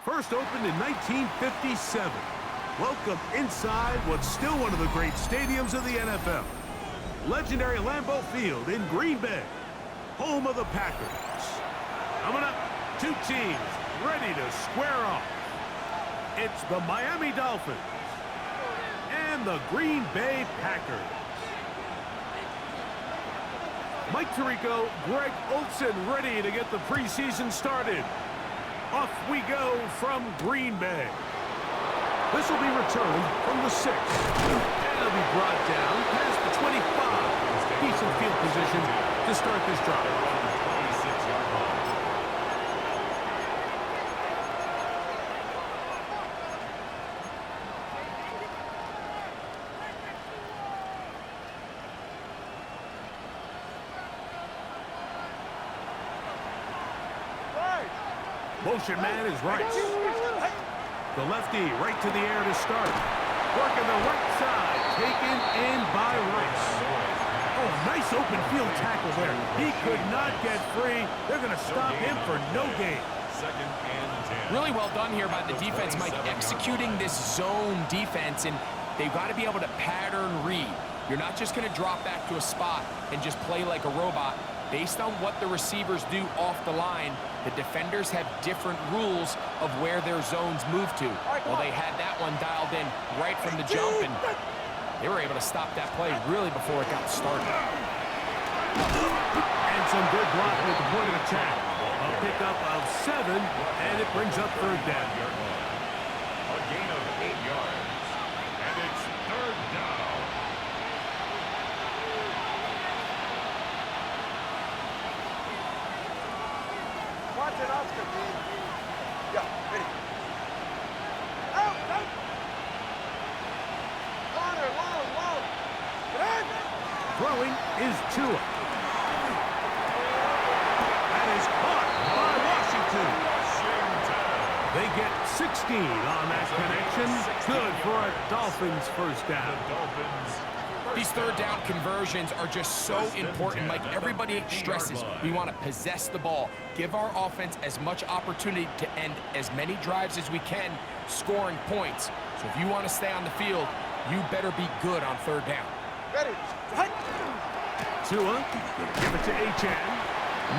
First opened in 1957. Welcome inside what's still one of the great stadiums of the NFL. Legendary Lambeau Field in Green Bay, home of the Packers. Coming up, two teams ready to square off. It's the Miami Dolphins and the Green Bay Packers. Mike Tirico, Greg Olsen ready to get the preseason started. Off we go from Green Bay. This will be returned from the 6. And it'll be brought down past the 25. Decent field position to start this drive. Motion man is right. The lefty right to the air to start. Working the right side. Taken in by Rice. Oh, nice open field tackle there. He could not get free. They're going to stop him for no gain. Second and 10. Really well done here by the defense, Mike, executing this zone defense, and they've got to be able to pattern read. You're not just going to drop back to a spot and just play like a robot. Based on what the receivers do off the line, the defenders have different rules of where their zones move to. Well, they had that one dialed in right from the jump, and they were able to stop that play really before it got started. And some good blocking at the point of attack. A pickup of 7, and it brings up third down. A gain of 8 yards, and it's third down. Watch it, Oscar. Yeah, ready. Out, out. Corner, long. Get in. Throwing is Tua. That is caught by Washington. They get 16 on that connection. Good for a Dolphins first down. These third down conversions are just so important, Mike. Everybody stresses we want to possess the ball, give our offense as much opportunity to end as many drives as we can, scoring points. So if you want to stay on the field, you better be good on third down. Ready. Tua, give it to Achane.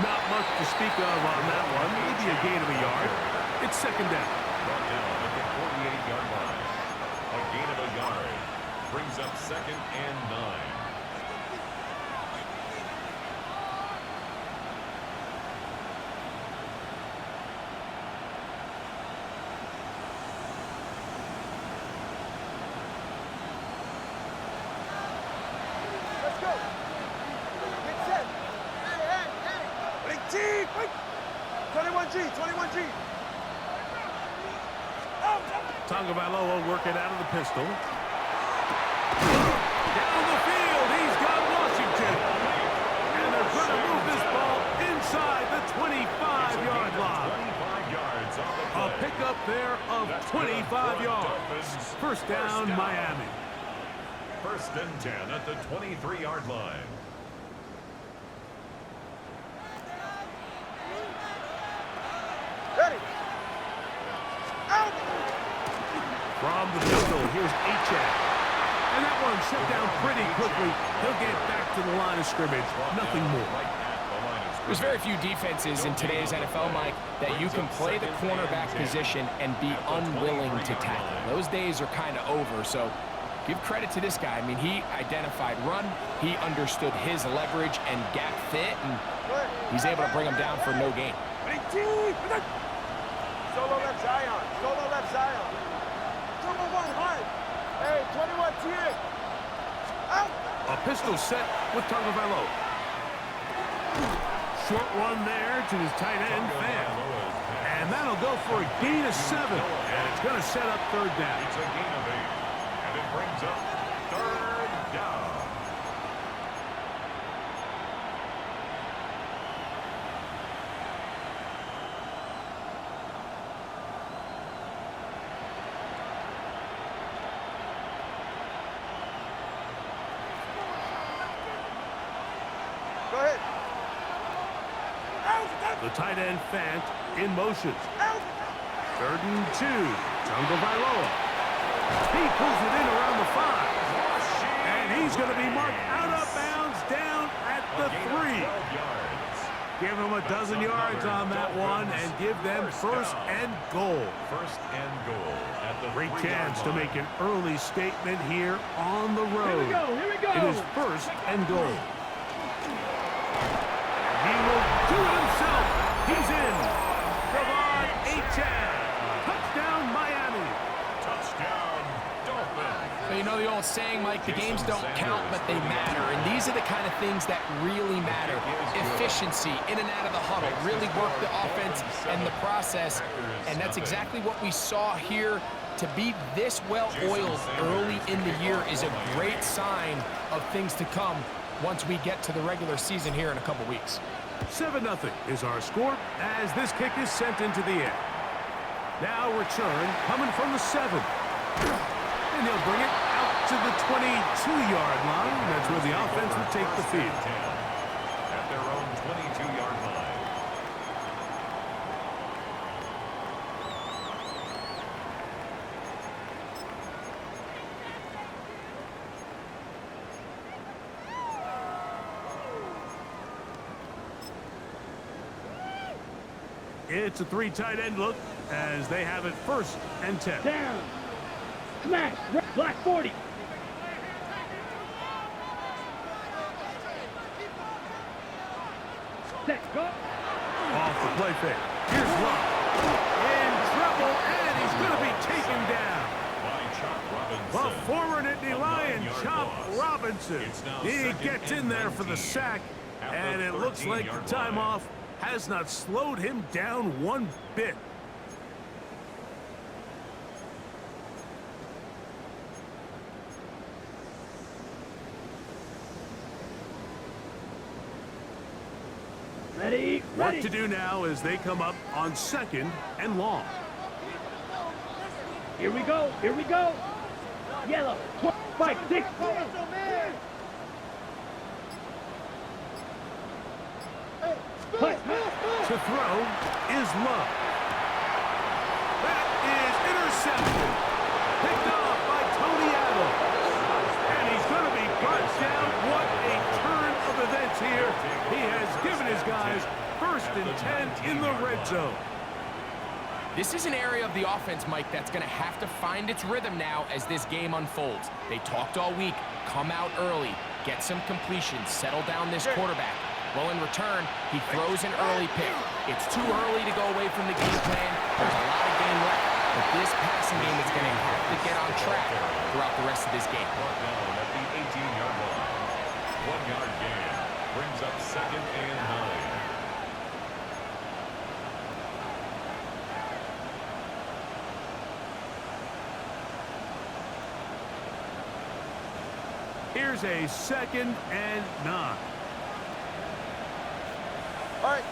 Not much to speak of on that one. Maybe a gain of a yard. It's second down. Brought down at the 48-yard line. A gain of a yard brings up second and 9. Let's go. Get set. Hey. Big T. Quick. 21G. Tagovailoa working out of the pistol. Down the field, he's got Washington. And they're going to move this ball inside the 25-yard line. 25 yards on the A play. pickup there of 25 yards. First down, Miami. First and 10 at the 23-yard line. Ready. Out. From the pistol, here's Achane. And that one shut down pretty quickly. He'll get back to the line of scrimmage. Nothing more. There's very few defenses in today's NFL, Mike, that you can play the cornerback position and be unwilling to tackle. Those days are kind of over, so give credit to this guy. I mean, he identified run, he understood his leverage and gap fit, and he's able to bring him down for no gain. Solo left Zion. Number 1 hard. Hey, 21 TA. Out. A pistol set with Tagovailoa. Short one there to his tight end, Fan. And that'll go for a gain of 7. And it's going to set up third down. It's a gain of 8. And it brings up third down. Go ahead. The tight end Fant in motion. 3rd and 2. Tagovailoa. He pulls it in around the 5. And he's going to be marked out of bounds down at the 3. Give them a dozen yards on that one and give them 1st and goal. 1st and goal at the Great 3-yard chance to line. make an early statement here on the road. Here we go. It is 1st and goal. He will do it himself. He's in. Devon Achane. Touchdown, Miami. Touchdown, Dolphins. So you know the old saying, Mike, the games don't count, but they matter. And these are the kind of things that really matter. Efficiency, in and out of the huddle, really work the offense and the process. And that's exactly what we saw here. To be this well-oiled early in the year is a great sign of things to come once we get to the regular season here in a couple weeks. 7-0 is our score as this kick is sent into the air. Now return coming from the 7. And he'll bring it out to the 22-yard line. That's where the offense will take the field. At their own 22-yard line. It's a 3 tight end look as they have it 1st and 10. Down. Smash. Black 40. Set. Go. Off the play fake. Here's Love. In trouble, and he's going to be taken down. By Chop The Robinson. former Nittany Lion, 9-yard Chop loss. Robinson. It's now He 2nd gets and in there for 19. the sack, At the and it looks like the 13-yard time line. off has not slowed him down one bit. Ready. What to do now as they come up on 2nd and long. Here we go. Here we go. Yellow. Spike 6. Putt. To throw is Love. That is intercepted. Picked off by Tony Adams. And he's going to be brought down. What a turn of events here. He has given his guys 1st and 10 in the red zone. This is an area of the offense, Mike, that's going to have to find its rhythm now as this game unfolds. They talked all week. Come out early. Get some completions. Settle down this quarterback. Well, in return, he throws an early pick. It's too early to go away from the game plan. There's a lot of game left. But this passing game is going to have to get on track throughout the rest of this game. Brought down at the 18-yard line. 1-yard gain. Brings up 2nd and 9. Here's a 2nd and 9. All right.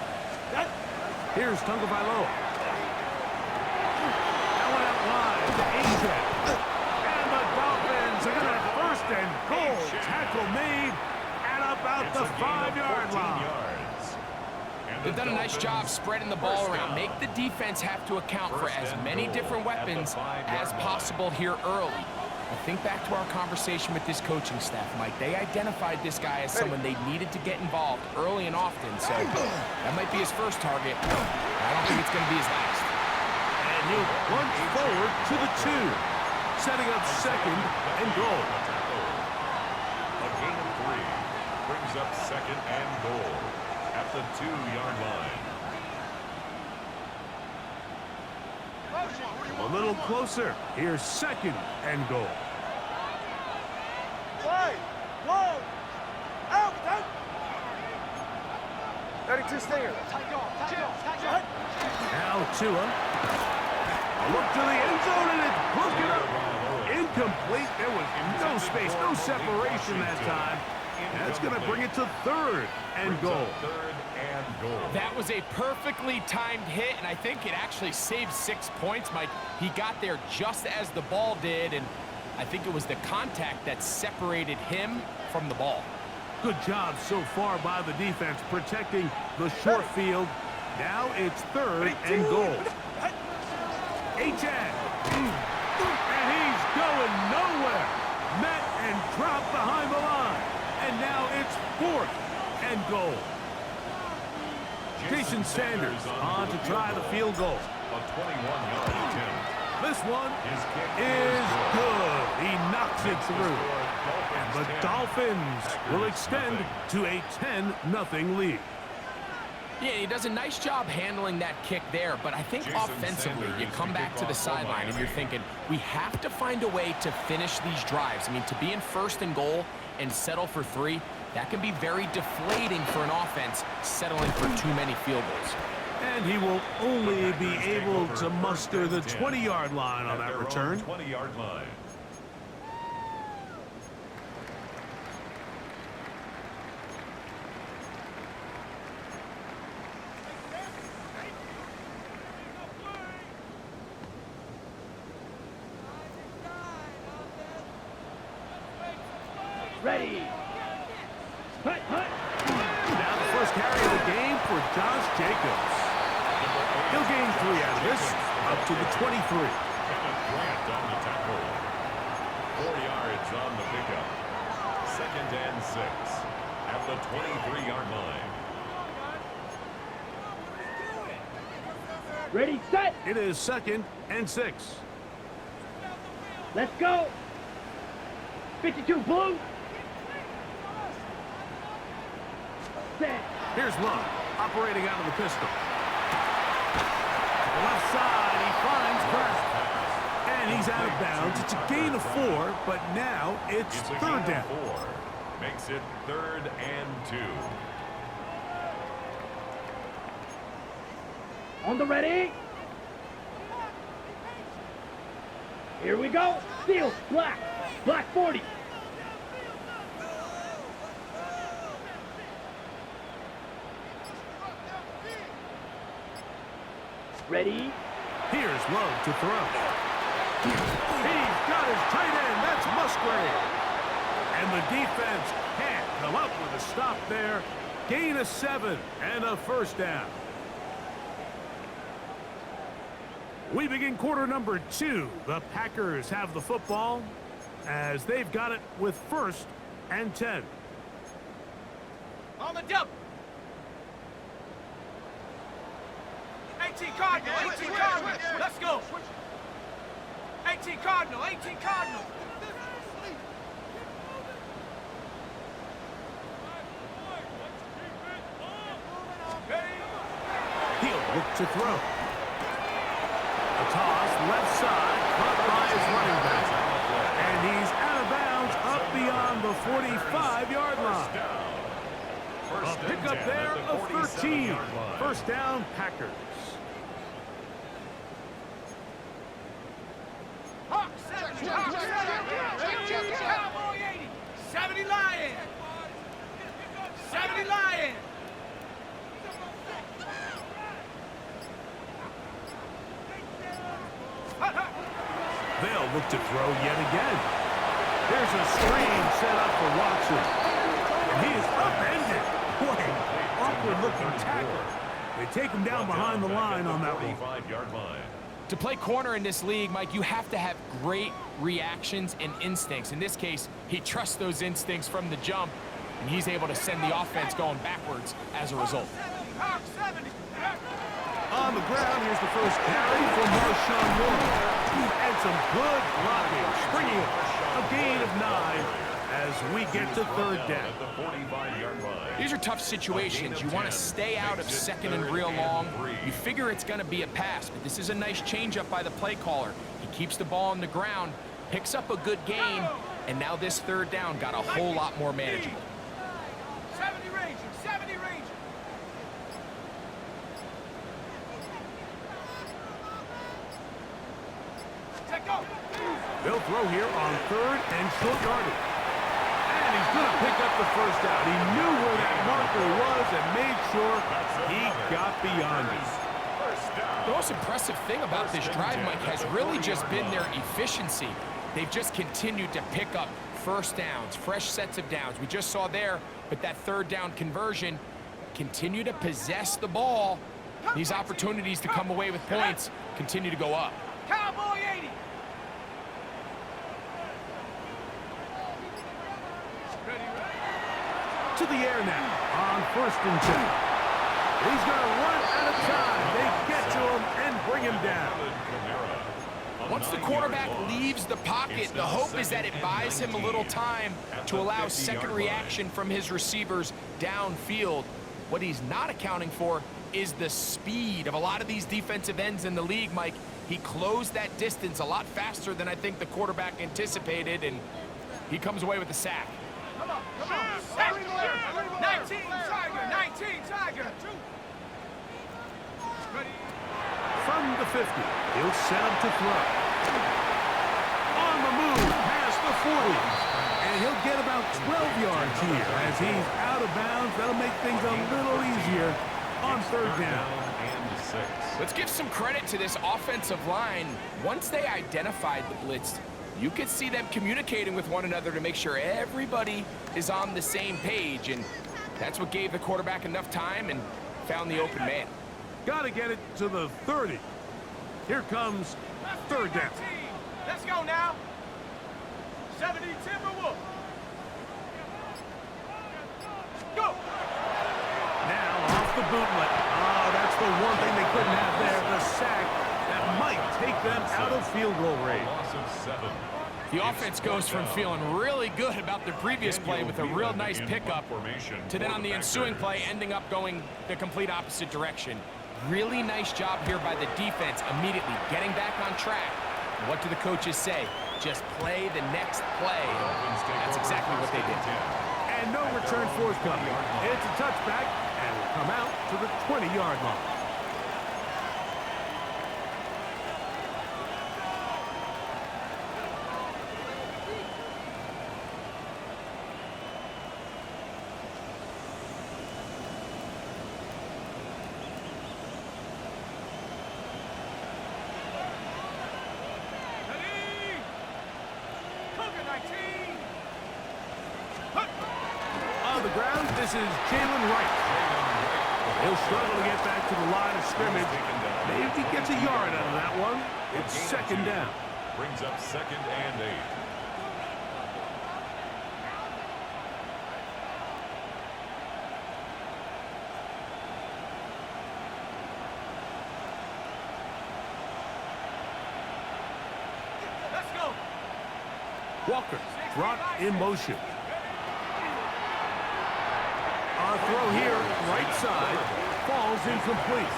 Here's Tagovailoa. That one out wide to Achane. And the Dolphins are going to have 1st and goal. Tackle made at about the 5-yard line. They've done a nice job spreading the ball around. Make the defense have to account for as many different weapons as possible here early. But think back to our conversation with this coaching staff, Mike. They identified this guy as someone they needed to get involved early and often. So that might be his first target. I don't think it's going to be his last. And he'll plunge forward to the 2, setting up 2nd and goal. A gain of 3 brings up 2nd and goal at the 2-yard line. A little closer. Here's 2nd and goal. Wide. Long. Out. 32 Stinger. Now Tua. A look to the end zone, and it's broken up. Incomplete. There was no space, no separation that time. That's going to bring it to 3rd and goal. 3rd and goal. That was a perfectly timed hit, and I think it actually saved 6 points, Mike. He got there just as the ball did, and I think it was the contact that separated him from the ball. Good job so far by the defense protecting the short field. Now it's 3rd and goal. H.A. And he's going nowhere. Met and dropped behind the line. And now it's 4th and goal. Jason Sanders on to try the field goal. A 21-yard attempt. This one is good. He knocks it through. And the Dolphins will extend to a 10-0 lead. Yeah, he does a nice job handling that kick there, but I think offensively, you come back to the sideline and you're thinking, we have to find a way to finish these drives. I mean, to be in 1st and goal and settle for 3, that can be very deflating for an offense settling for too many field goals. And he will only be able to muster the 20-yard line on that return. 20-yard line. Ready. Hut, hut. Now the first carry of the game for Josh Jacobs. He'll gain 3 out of this, up to the 23. Grant on the tackle. 4 yards on the pickup. 2nd and 6 at the 23-yard line. Ready, set. It is 2nd and 6. Let's go. 52 blue. Set. Here's Love, operating out of the pistol. Left side, he finds Grant. And he's out of bounds. It's a gain of 4, but now it's 3rd down. 4. Makes it 3rd and 2. On the ready. Here we go. Steel, black. Black 40. Ready. Here's Love to throw. He's got his tight end. That's Musgrave. And the defense can't come up with a stop there. Gain of 7 and a 1st down. We begin quarter number 2. The Packers have the football as they've got it with 1st and 10. On the double. 18 Cardinal, 18 Cardinal. Let's go. 18 Cardinal, 18 Cardinal. He'll look to throw. A toss, left side, caught by his running back. And he's out of bounds up beyond the 45-yard line. A pickup there of 13. 1st down, Packers. Hawk 70, Hawk 70. Cowboy 80. 70 Lion. 70 Lion. They'll look to throw yet again. There's a screen set up for Watson. And he is upended. Boy, awkward-looking tackle. They take him down behind the line on that one. 45-yard line. To play corner in this league, Mike, you have to have great reactions and instincts. In this case, he trusts those instincts from the jump, and he's able to send the offense going backwards as a result. Hawk 70. On the ground, here's the first carry for Marshawn Lynch. And some good blocking. Springing it. A gain of 9 as we get to 3rd down. At the 45-yard line. These are tough situations. You want to stay out of 2nd and real long. You figure it's going to be a pass, but this is a nice changeup by the play caller. He keeps the ball on the ground, picks up a good gain, and now this 3rd down got a whole lot more manageable. 70 Ranger, 70 Ranger. Take off. They'll throw here on 3rd and short yardage. And he's going to pick up the 1st down. He knew where that marker was and made sure he got beyond it. The most impressive thing about this drive, Mike, has really just been their efficiency. They've just continued to pick up first downs, fresh sets of downs. We just saw there, but that third down conversion, continue to possess the ball. These opportunities to come away with points continue to go up. Cowboy 80. To the air now on 1st and 10. He's going to run out of time. They get to him and bring him down. Once the quarterback leaves the pocket, the hope is that it buys him a little time to allow second reaction from his receivers downfield. What he's not accounting for is the speed of a lot of these defensive ends in the league, Mike. He closed that distance a lot faster than I think the quarterback anticipated, and he comes away with the sack. Come on, come on. 19 Tiger, 19 Tiger. From the 50, he'll set up to throw. On the move, past the 40. And he'll get about 12 yards here as he's out of bounds. That'll make things a little easier on 3rd down. Let's give some credit to this offensive line. Once they identified the blitz, you could see them communicating with one another to make sure everybody is on the same page, and that's what gave the quarterback enough time and found the open man. Got to get it to the 30. Here comes 3rd down. Let's go now. 70 Timberwolves. Go. Now off the bootleg. Oh, that's the one thing they couldn't have there. The sack that might take them out of field goal range. Loss of 7. The offense goes from feeling really good about their previous play with a real nice pickup to then on the ensuing play ending up going the complete opposite direction. Really nice job here by the defense immediately getting back on track. What do the coaches say? Just play the next play. That's exactly what they did. And no return forthcoming. It's a touchback and will come out to the 20-yard line. On the ground, this is Jalen Wright. He'll struggle to get back to the line of scrimmage. Maybe he gets a yard out of that one. It's 2nd down. Brings up 2nd and 8. Let's go. Walker brought in motion. Our throw here, right side, falls incomplete.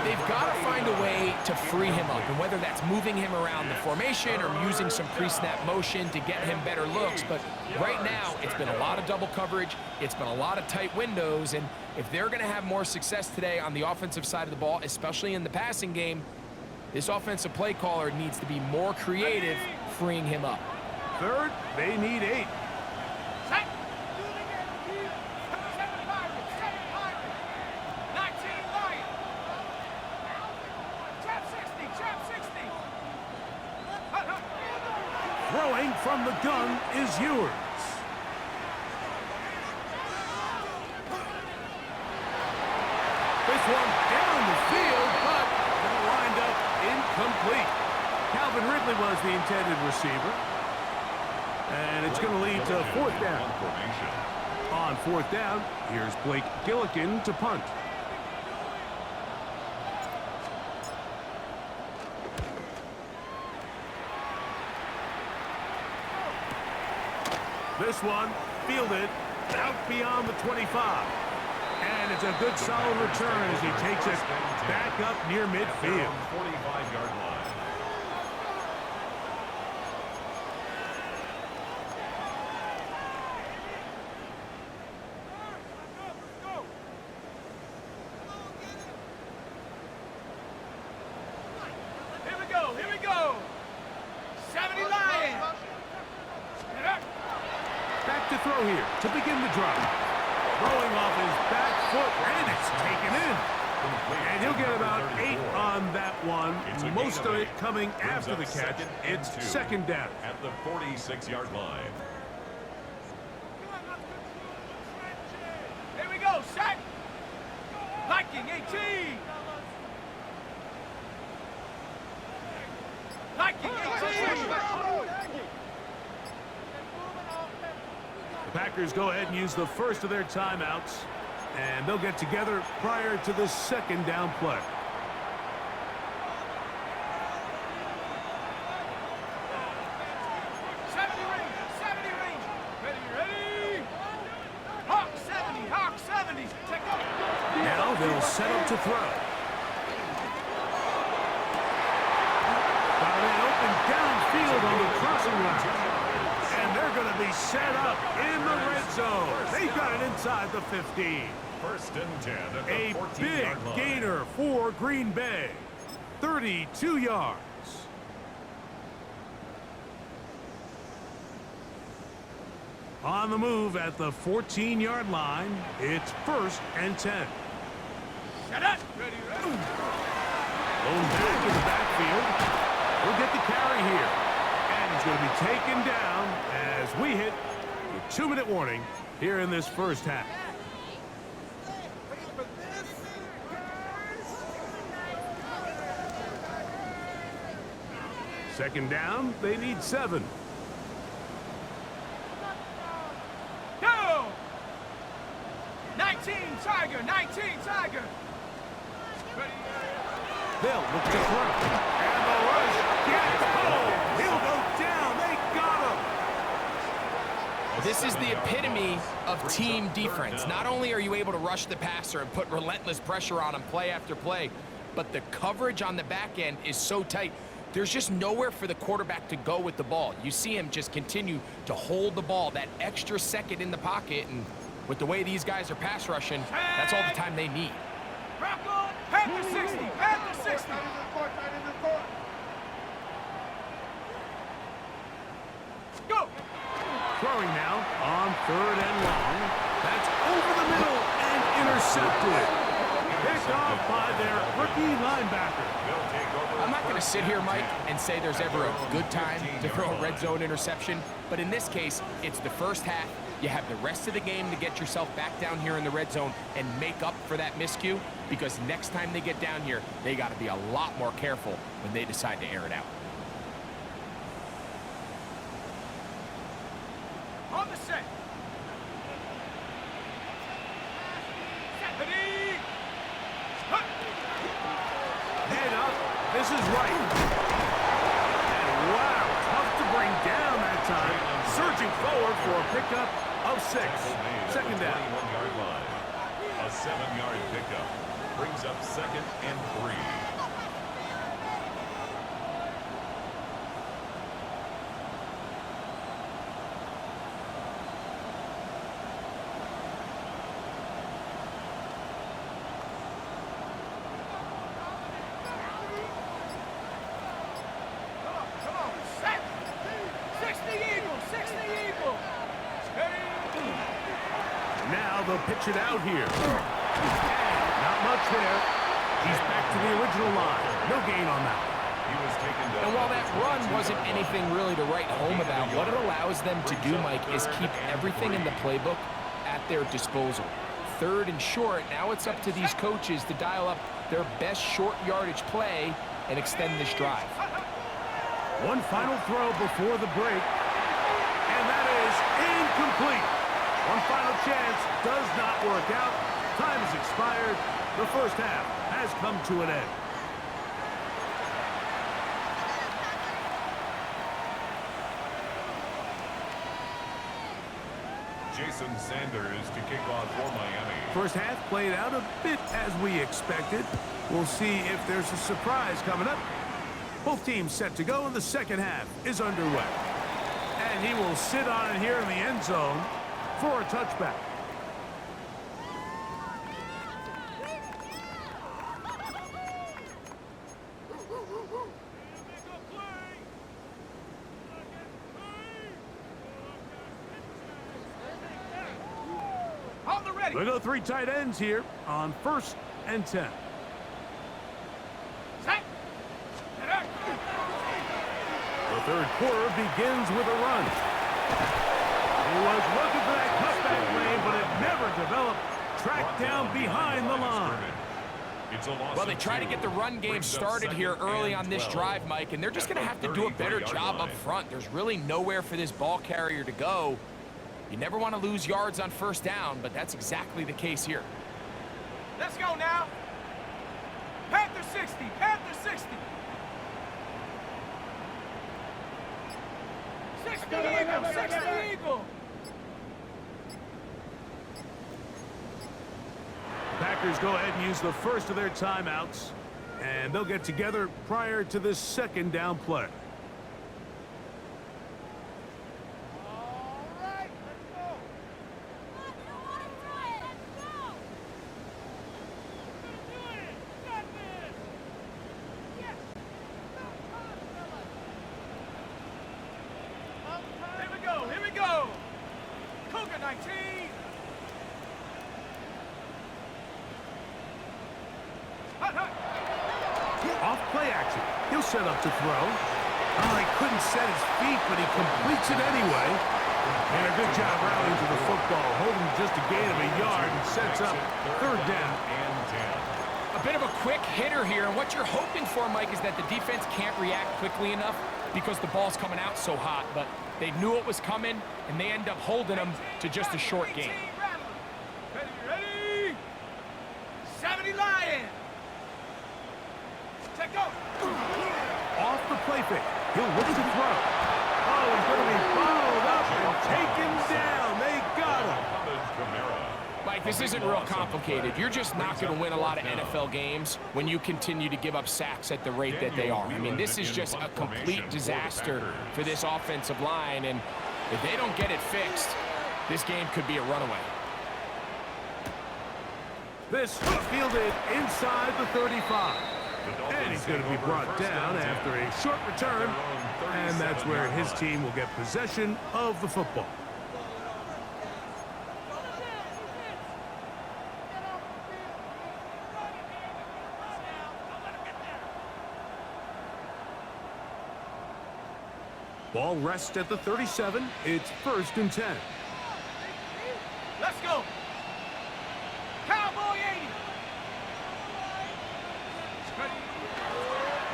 They've got to find a way to free him up, and whether that's moving him around the formation or using some pre-snap motion to get him better looks. But right now, it's been a lot of double coverage. It's been a lot of tight windows, and if they're going to have more success today on the offensive side of the ball, especially in the passing game, this offensive play caller needs to be more creative freeing him up. 3rd, they need 8. Set. 7 Pirate. 19 Lion. Trap 60. Throwing from the gun is Ewers. This one down the field, but lined up incomplete. Calvin Ridley was the intended receiver. And it's going to lead to 4th down. On 4th down, here's Blake Gillikin to punt. This one fielded out beyond the 25. And it's a good solid return as he takes it back up near midfield. 45-yard line. Here we go. 70 Lion. Back to throw here to begin the drive. Throwing off his back foot, and it's taken in. And he'll get about 8 on that one. Most of it coming after the catch. It's 2nd down. At the 46-yard line. Here we go, set. Liking 18. Liking 18. The Packers go ahead and use the first of their timeouts, and they'll get together prior to the second down play. Now they'll set up to throw. Got an open downfield on the crossing route. And they're going to be set up in the red zone. They've got it inside the 15. First and 10 at the A 14-yard big line. gainer for Green Bay. 32 yards. On the move at the 14-yard line, it's first and 10. Set up. Ready, ready. Going back in the backfield. He'll get the carry here. And he's going to be taken down as we hit the 2-minute warning here in this first half. Second down, they need 7. Go! 19 Tiger, 19 Tiger. Ready. They'll look to throw. And the rush gets home. He'll go down. They got him. This is the epitome of team defense. Not only are you able to rush the passer and put relentless pressure on him play after play, but the coverage on the back end is so tight. There's just nowhere for the quarterback to go with the ball. You see him just continue to hold the ball that extra second in the pocket, and with the way these guys are pass rushing, that's all the time they need. Panther 60, Panther 60. Go! Throwing now on 3rd and long. That's over the middle and intercepted. Picked off by their rookie linebacker. I'm not going to sit here, Mike, and say there's ever a good time to throw a red zone interception, but in this case, it's the first half. You have the rest of the game to get yourself back down here in the red zone and make up for that miscue, because next time they get down here, they got to be a lot more careful when they decide to air it out. On the set. Ready. Head up. This is right. And wow, tough to bring down that time. Surging forward for a pickup of 6. Second down. 21-yard line. A 7-yard pickup brings up 2nd and 3. Come on, set. 60 Eagle, 60 Eagle. Now they'll pitch it out here. Not much there. He's back to the original line. No gain on that. He was taken down. And while that run wasn't anything really to write home about, what it allows them to do, Mike, is keep everything in the playbook at their disposal. 3rd and short, now it's up to these coaches to dial up their best short yardage play and extend this drive. One final throw before the break. And that is incomplete. One final chance does not work out. Time has expired. The first half has come to an end. Jason Sanders to kick off for Miami. First half played out a bit as we expected. We'll see if there's a surprise coming up. Both teams set to go, and the second half is underway. And he will sit on it here in the end zone for a touchback. On the ready. We'll go 3 tight ends here on 1st and 10. Set. The The third quarter begins with a run. He was looking for that cutback lane, but it never developed. Tracked down behind the line. Well, they try to get the run game started here early on this drive, Mike, and they're just going to have to do a better job up front. There's really nowhere for this ball carrier to go. You never want to lose yards on first down, but that's exactly the case here. Let's go now. Panther 60, Panther 60. 60 Eagle, 60 Eagle. Packers go ahead and use the first of their timeouts, and they'll get together prior to this second down play. All right, let's go. Here we go. Cougar 19. Off play action. He'll set up to throw. Oh, he couldn't set his feet, but he completes it anyway. And a good job rallying to the football, holding just a gain of a yard and sets up third down. A bit of a quick hitter here, and what you're hoping for, Mike, is that the defense can't react quickly enough because the ball's coming out so hot, but they knew it was coming, and they end up holding them to just a short gain. Ready? 70 Lion. Take go. Off the play fake. He'll look to throw. Oh, he's going to be followed up and taken down. They got him. Mike, this isn't real complicated. You're just not going to win a lot of NFL games when you continue to give up sacks at the rate that they are. I mean, this is just a complete disaster for this offensive line, and if they don't get it fixed, this game could be a runaway. This fielded inside the 35. And he's going to be brought down after a short return, and that's where his team will get possession of the football. Ball rests at the 37. It's 1st and 10. Let's go. Cowboy 80.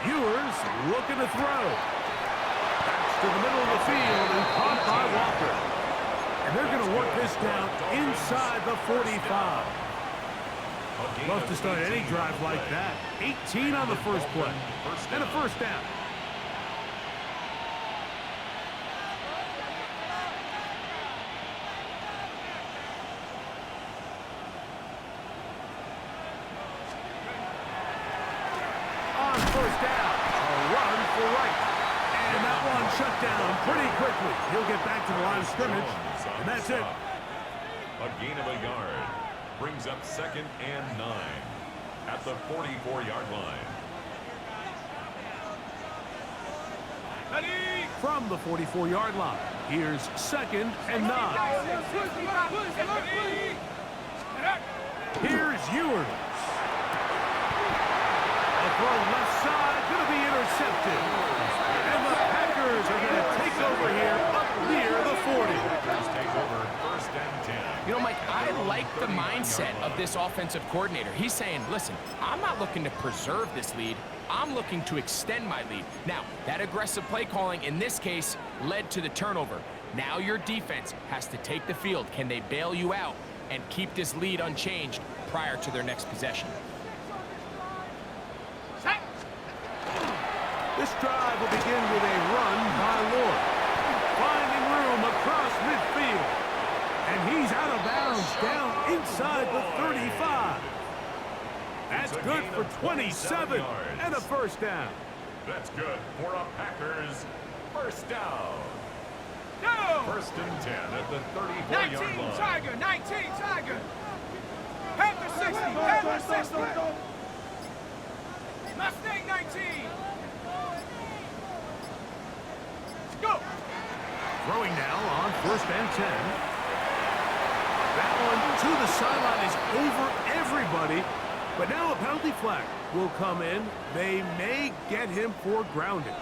Ewers looking to throw. Pass to the middle of the field and caught by Walker. And they're going to work this down inside the 45. Love to start any drive like that. 18 on the first play. And a first down. First down, a run for right. And that one shut down pretty quickly. He'll get back to the line of scrimmage, and that's it. A gain of a yard brings up 2nd and 9 at the 44-yard line. Ready? From the 44-yard line, here's 2nd and 9. Here's Ewers. Throw left side, going to be intercepted. And the Packers are going to take over here up near the 40. Take over 1st and 10. You know, Mike, I like the mindset of this offensive coordinator. He's saying, listen, I'm not looking to preserve this lead. I'm looking to extend my lead. Now, that aggressive play calling in this case led to the turnover. Now your defense has to take the field. Can they bail you out and keep this lead unchanged prior to their next possession? This drive will begin with a run by Lord. Finding room across midfield. And he's out of bounds down inside the 35. That's good for 27 and a first down. That's good for a Packers first down. Go! 1st and 10 at the 34-yard 19 line. Tiger, 19 Tiger. Panther 60, Panther 60. Mustang 19. Go! Throwing now on 1st and 10. That one to the sideline is over everybody. But now a penalty flag will come in. They may get him for grounding.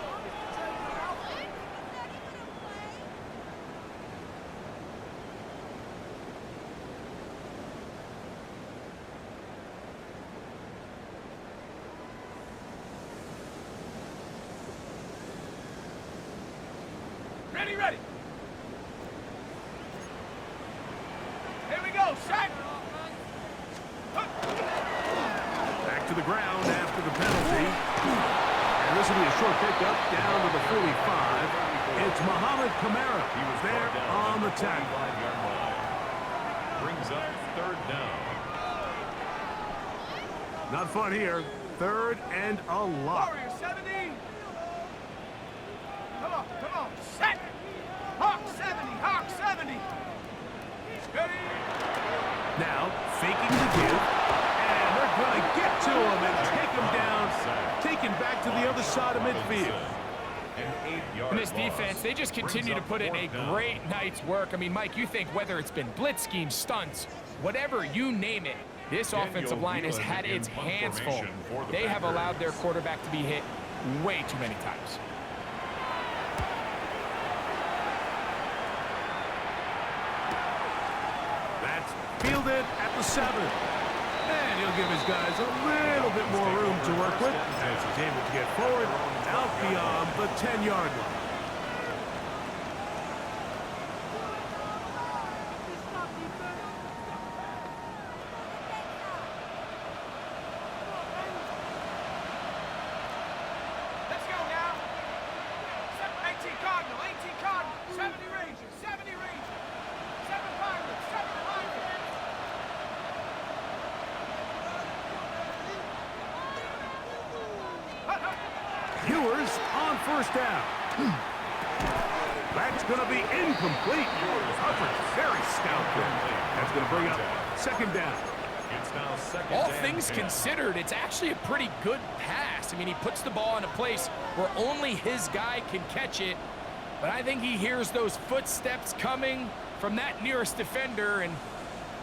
Ready, ready. Here we go, set. Back to the ground after the penalty. And this will be a short pickup down to the 45. It's Mohamed Kamara. He was there on the tackle. Brings up third down. Not fun here. Third and a lot. Warrior 70. Come on, set. Hawk 70, Hawk 70. Ready. Now, faking the give. And they're going to get to him and take him down. Taken back to the other side of midfield. In this defense, they just continue to put in a great night's work. I mean, Mike, you think whether it's been blitz schemes, stunts, whatever you name it, this offensive line has had its hands full. They have allowed their quarterback to be hit way too many times. That's fielded at the 7. And he'll give his guys a little bit more room to work with as he's able to get forward out beyond the 10-yard line. Let's go now. 18 Cardinal, 70 Rangers, 70 Rangers. 7 Pirates, 7 Pirates. Ewers on first down. That's going to be incomplete. Coverage very stout there. That's going to bring up second down. It's now second All and things 10. considered, it's actually a pretty good pass. I mean, he puts the ball in a place where only his guy can catch it. But I think he hears those footsteps coming from that nearest defender, and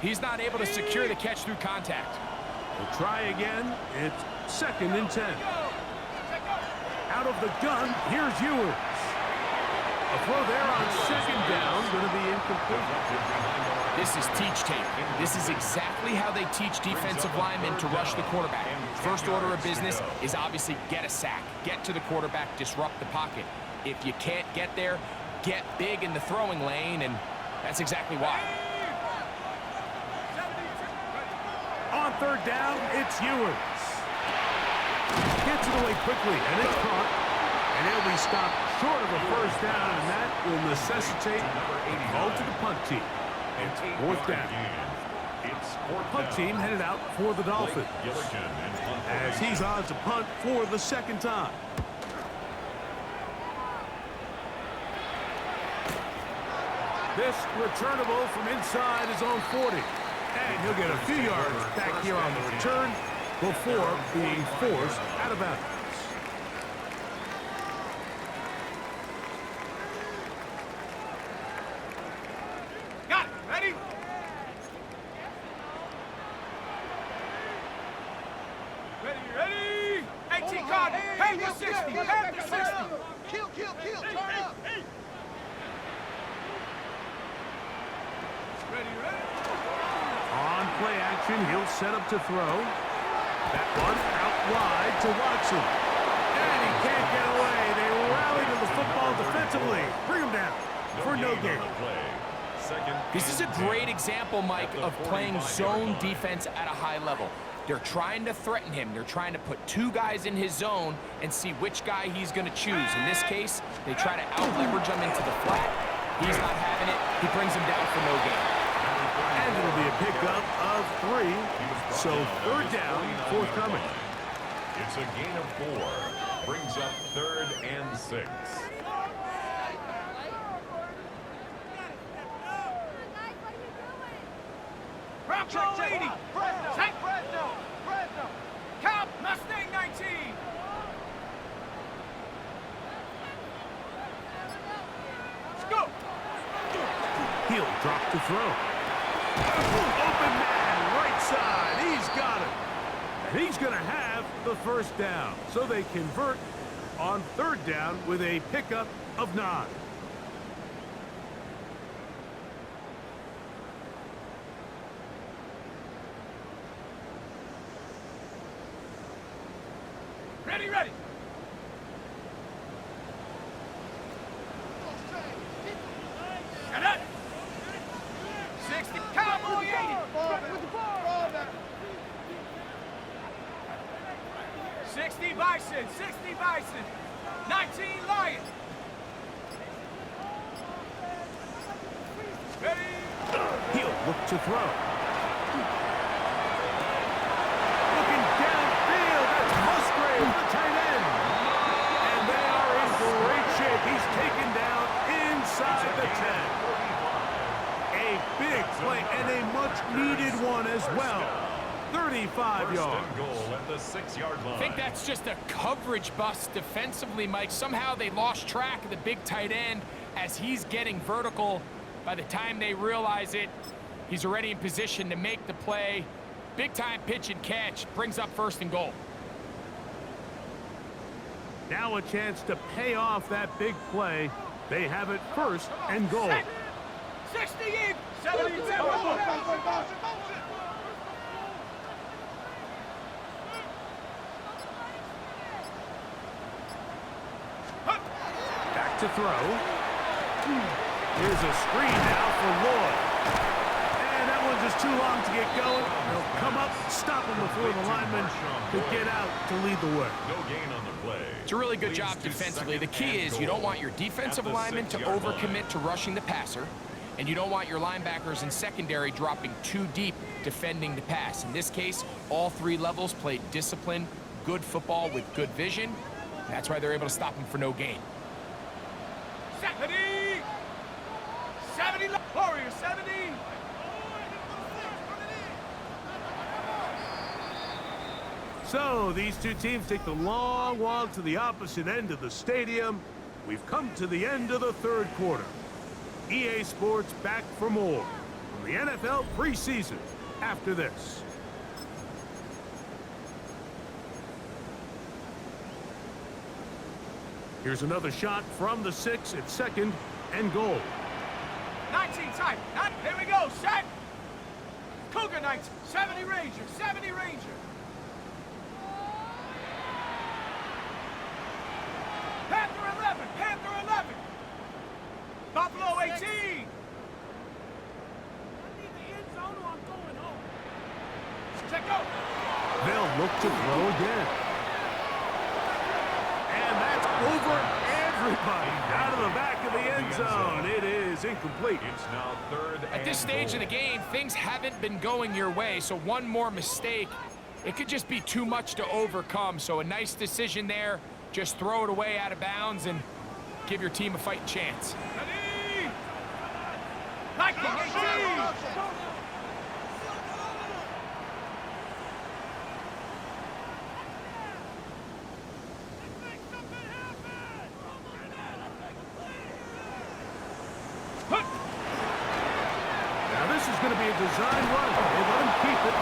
he's not able to secure the catch through contact. We'll try again. It's second and 10. Out of the gun, here's Ewers. A throw there on second down, going to be incomplete. This is teach tape. This is exactly how they teach defensive linemen to rush the quarterback. First order of business is obviously get a sack, get to the quarterback, disrupt the pocket. If you can't get there, get big in the throwing lane, and that's exactly why. On third down, it's Ewers. Gets it away quickly, and it's caught. And he'll be stopped short of a first down, and that will necessitate a call to the punt team. It's fourth down. Punt team headed out for the Dolphins, as he's on to punt for the second time. This returnable from inside his own 40. And he'll get a few yards back here on the return before being forced out of bounds. Got it. Ready? Ready. 18 Cardinal. Pay the 60. Pay the 60. Kill, turn up. Ready. On play action, he'll set up to throw. That one out wide to Watson. And he can't get away. They rally to the football defensively. Bring him down for no gain. This is a great example, Mike, of playing zone defense at a high level. They're trying to threaten him. They're trying to put two guys in his zone and see which guy he's going to choose. In this case, they try to out-leverage him into the flat. He's not having it. He brings him down for no gain. And it'll be a pickup of 3. So third down, forthcoming. It's a gain of 4. Brings up third and 6. Bronco 80. Fresno. Cobb, Mustang 19. Let's go. He'll drop to throw. Open man, right side. He's got it. And he's going to have the first down. So they convert on third down with a pickup of 9. Ready. 60 Bison, 60 Bison, 19 Lion. Ready? He'll look to throw. Looking downfield, that's Musgrave, the tight end. And they are in great shape. He's taken down inside the 10. A big play and a much-needed one as well. 35 yards. First and goal at the 6-yard line. I think that's just a coverage bust defensively, Mike. Somehow they lost track of the big tight end as he's getting vertical. By the time they realize it, he's already in position to make the play. Big-time pitch and catch brings up first and goal. Now a chance to pay off that big play. They have it first and goal. 60 in, 70. Back to throw. Here's a screen now for Lloyd. And that one's just too long to get going. They'll come up, stop him before the lineman could get out to lead the way. No gain on the play. It's a really good job defensively. The key is you don't want your defensive lineman to overcommit to rushing the passer, and you don't want your linebackers in secondary dropping too deep defending the pass. In this case, all three levels played disciplined, good football with good vision. That's why they're able to stop him for no gain. 70. 70, Warrior, 70. So these two teams take the long walk to the opposite end of the stadium. We've come to the end of the third quarter. EA Sports back for more from the NFL preseason after this. Here's another shot from the 6 at second and goal. 19 time. Here we go. Set. Cougar 19. 70 Ranger. 70 Ranger. Panther 11. Panther 11. Buffalo 18. I need the end zone or I'm going home. Check go. They'll look to throw again. And that's over everybody. Out of the back of the end zone. It is incomplete. It's now third and At this stage of the game, things haven't been going your way, so one more mistake, it could just be too much to overcome. So a nice decision there. Just throw it away out of bounds and give your team a fighting chance. Ready. Viking 18. Now this is going to be a design run. They let him keep it.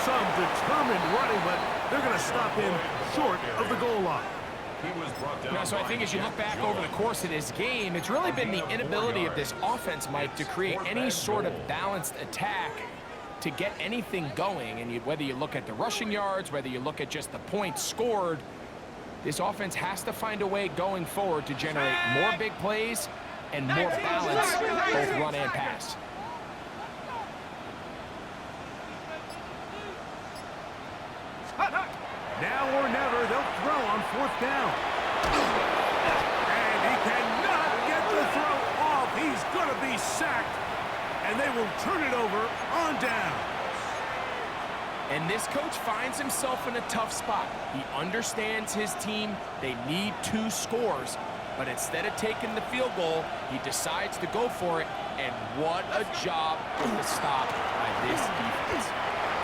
Some determined running, but they're going to stop him short of the goal line. he was brought down. Yeah, so I think as you look back over the course of this game, it's really been the inability of this offense, Mike, to create any sort of balanced attack to get anything going. And whether you look at the rushing yards, whether you look at just the points scored, this offense has to find a way going forward to generate more big plays and more balance, both run and pass. Now or never, they'll throw on fourth down. And he cannot get the throw off. He's going to be sacked. And they will turn it over on down. And this coach finds himself in a tough spot. He understands his team. They need 2 scores. But instead of taking the field goal, he decides to go for it. And what a job to stop by this defense.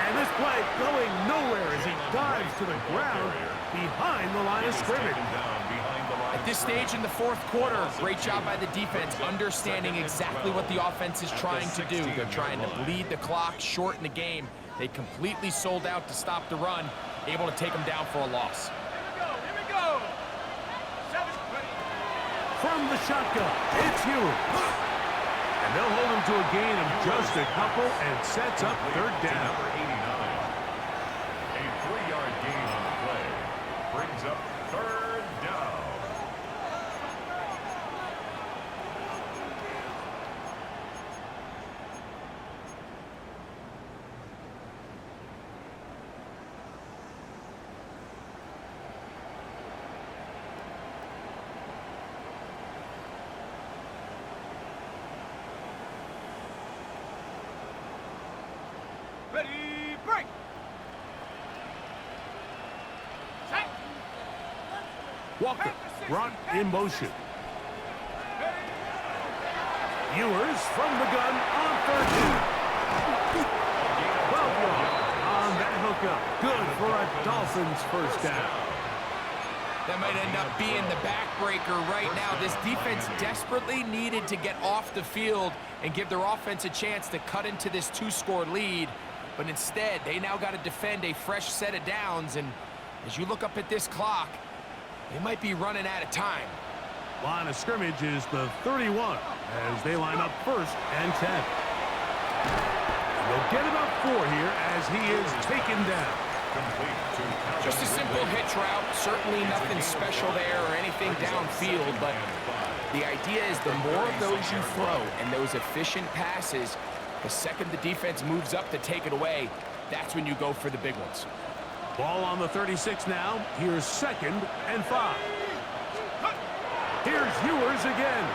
And this play going nowhere as he dives to the ground behind the line of scrimmage. At this stage in the fourth quarter, great job by the defense, understanding exactly what the offense is trying to do. They're trying to bleed the clock, shorten the game. They completely sold out to stop the run, able to take them down for a loss. Here we go. 7, ready. From the shotgun, it's Hewitt. And they'll hold him to a gain of just a couple and sets up third down. Number 89. A 3-yard gain on the play. Brings up third down. Ready, break. Set. Walker brought in motion. Ewers from the gun on 3rd down. 12 yards on that hookup. Good for a Dolphins first down. That might end up being the backbreaker right now. This defense desperately needed to get off the field and give their offense a chance to cut into this 2-score lead. But instead, they now got to defend a fresh set of downs. And as you look up at this clock, they might be running out of time. Line of scrimmage is the 31 as they line up 1st and 10. They'll get about 4 here as he is taken down. Just a simple hitch route. Certainly nothing special there or anything downfield, but the idea is the more of those you throw and those efficient passes, the second the defense moves up to take it away, that's when you go for the big ones. Ball on the 36 now. Here's 2nd and 5. Here's Ewers again.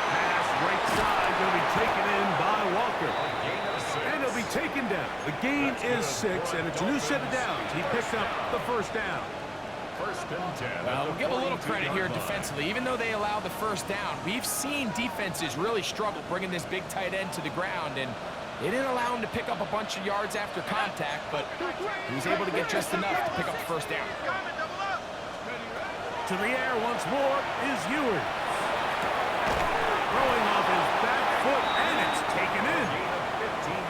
Pass right side going to be taken in by Walker. And he'll be taken down. The gain is 6, and it's a new set of downs. He picks up the 1st down. 1st and 10. Well, we'll give a little credit here defensively. Even though they allowed the 1st down, we've seen defenses really struggle bringing this big tight end to the ground, and they didn't allow him to pick up a bunch of yards after contact, but he was able to get just enough to pick up the 1st down. To the air once more is Ewers. Throwing off his back foot, and it's taken in.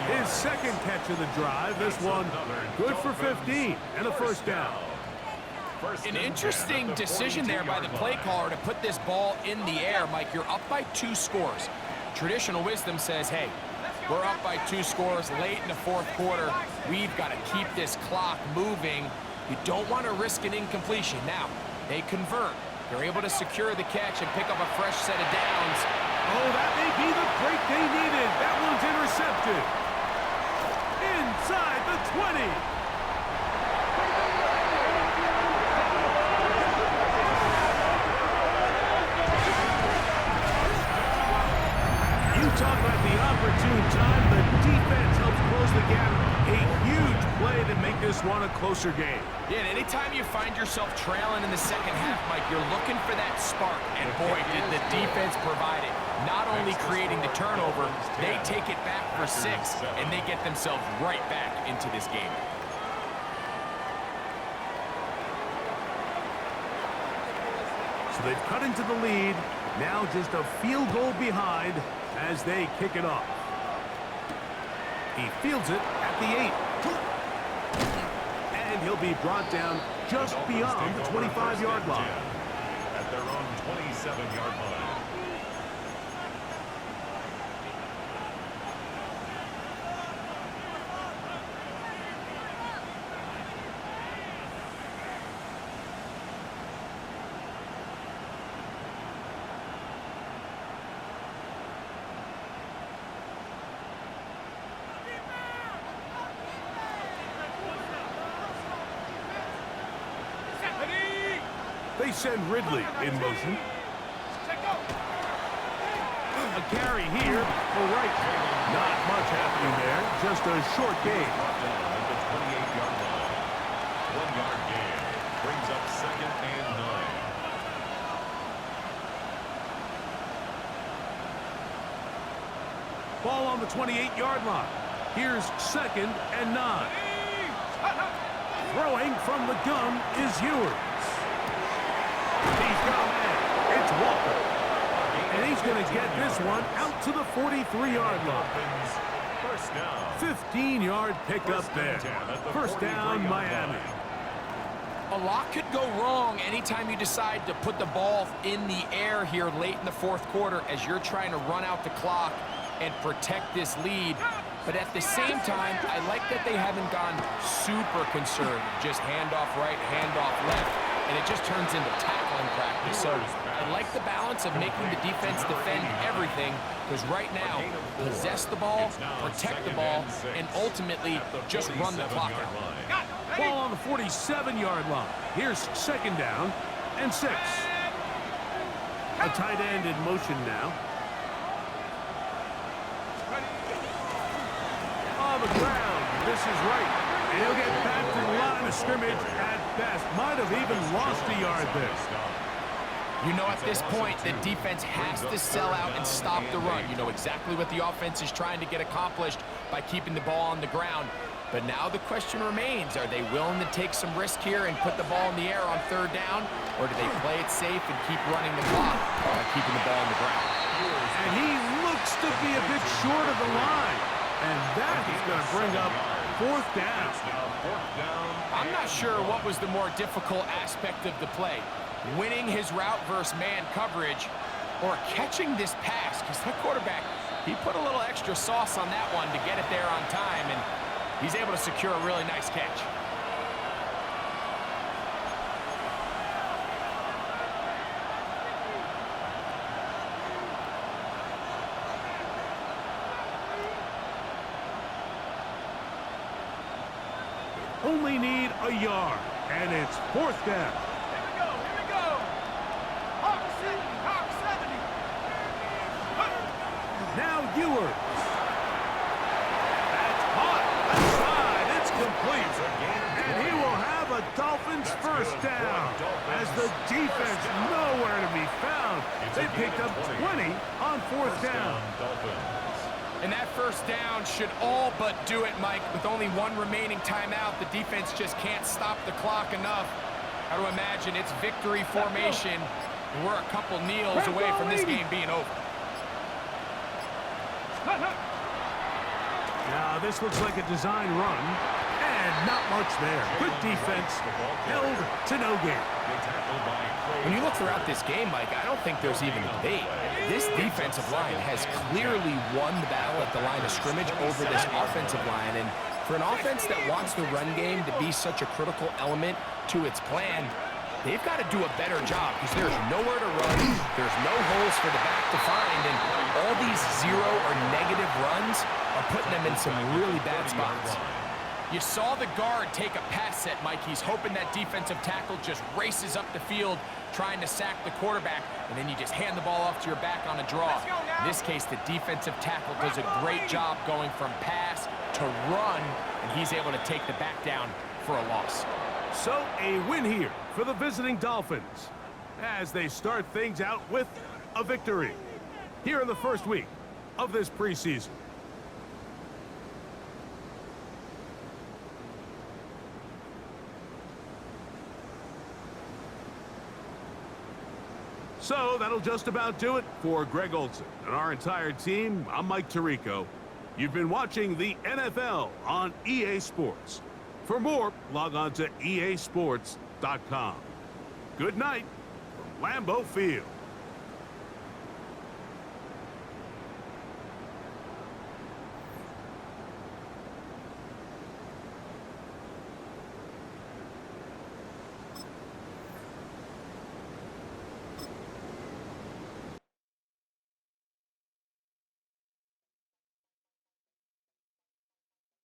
His 2nd catch of the drive. This one good for 15 and a 1st down. An interesting decision there by the play caller to put this ball in the air. Mike, you're up by 2 scores. Traditional wisdom says, hey, we're up by 2 scores late in the 4th quarter. We've got to keep this clock moving. You don't want to risk an incompletion. Now, they convert. They're able to secure the catch and pick up a fresh set of downs. Oh, that may be the break they needed. That one's intercepted. Inside the 20. You talk about the opportune time. The defense helps close the gap. A huge play to make this one a closer game. Yeah, and anytime you find yourself trailing in the 2nd half, Mike, you're looking for that spark. And boy, did the defense provide it. Not only creating the turnover, they take it back for 6, and they get themselves right back into this game. So they've cut into the lead. Now just a field goal behind as they kick it off. He fields it at the 8. And he'll be brought down just beyond the 25-yard line. At their own 27-yard line. They send Ridley in motion. A carry here for Wright. Not much happening there. Just a short gain. At the 28-yard line. 1-yard gain. Brings up 2nd and 9. Ball on the 28-yard line. Here's 2nd and 9. Throwing from the gun is Ewers. He's got it. It's Walker. And he's going to get this one out to the 43-yard line. 15-yard pickup there. 1st down, Miami. A lot could go wrong anytime you decide to put the ball in the air here late in the 4th quarter as you're trying to run out the clock and protect this lead. But at the same time, I like that they haven't gone super conservative. Just handoff right, handoff left, and it just turns into tackling practice. So I like the balance of making the defense defend everything, because right now, possess the ball, protect the ball, and ultimately just run the clock out. Ball on the 47-yard line. Here's 2nd down and 6. A tight end in motion now. the ground. This is right. And he'll get back to the line of scrimmage at best. Might have even lost a yard there. You know, at this point, the defense has to sell out and stop the run. You know exactly what the offense is trying to get accomplished by keeping the ball on the ground. But now the question remains, are they willing to take some risk here and put the ball in the air on third down? Or do they play it safe and keep running the clock by keeping the ball on the ground? And he looks to be a bit short of the line. And that is going to bring up fourth down. I'm not sure what was the more difficult aspect of the play. Winning his route versus man coverage or catching this pass. Because that quarterback, he put a little extra sauce on that one to get it there on time. And he's able to secure a really nice catch. Only need a yard, and it's fourth down. Here we go. Hawk 70. Now Ewers. That's hot. Outside. It's complete. And he will have a Dolphins first down. As the defense nowhere to be found. They picked up 20 on fourth down. And that first down should all but do it, Mike. With only one remaining timeout, the defense just can't stop the clock enough. Got to imagine it's victory formation. We're a couple kneels away from this game being over. Now this looks like a design run. And not much there. Good defense. Held to no gain. When you look throughout this game, Mike, I don't think there's even a debate. This defensive line has clearly won the battle at the line of scrimmage over this offensive line. And for an offense that wants the run game to be such a critical element to its plan, they've got to do a better job because there's nowhere to run. There's no holes for the back to find. And all these zero or negative runs are putting them in some really bad spots. You saw the guard take a pass set, Mike. He's hoping that defensive tackle just races up the field trying to sack the quarterback, and then you just hand the ball off to your back on a draw. In this case, the defensive tackle does a great job going from pass to run, and he's able to take the back down for a loss. So a win here for the visiting Dolphins as they start things out with a victory here in the first week of this preseason. So that'll just about do it for Greg Olson and our entire team. I'm Mike Tirico. You've been watching the NFL on EA Sports. For more, log on to easports.com. Good night from Lambeau Field.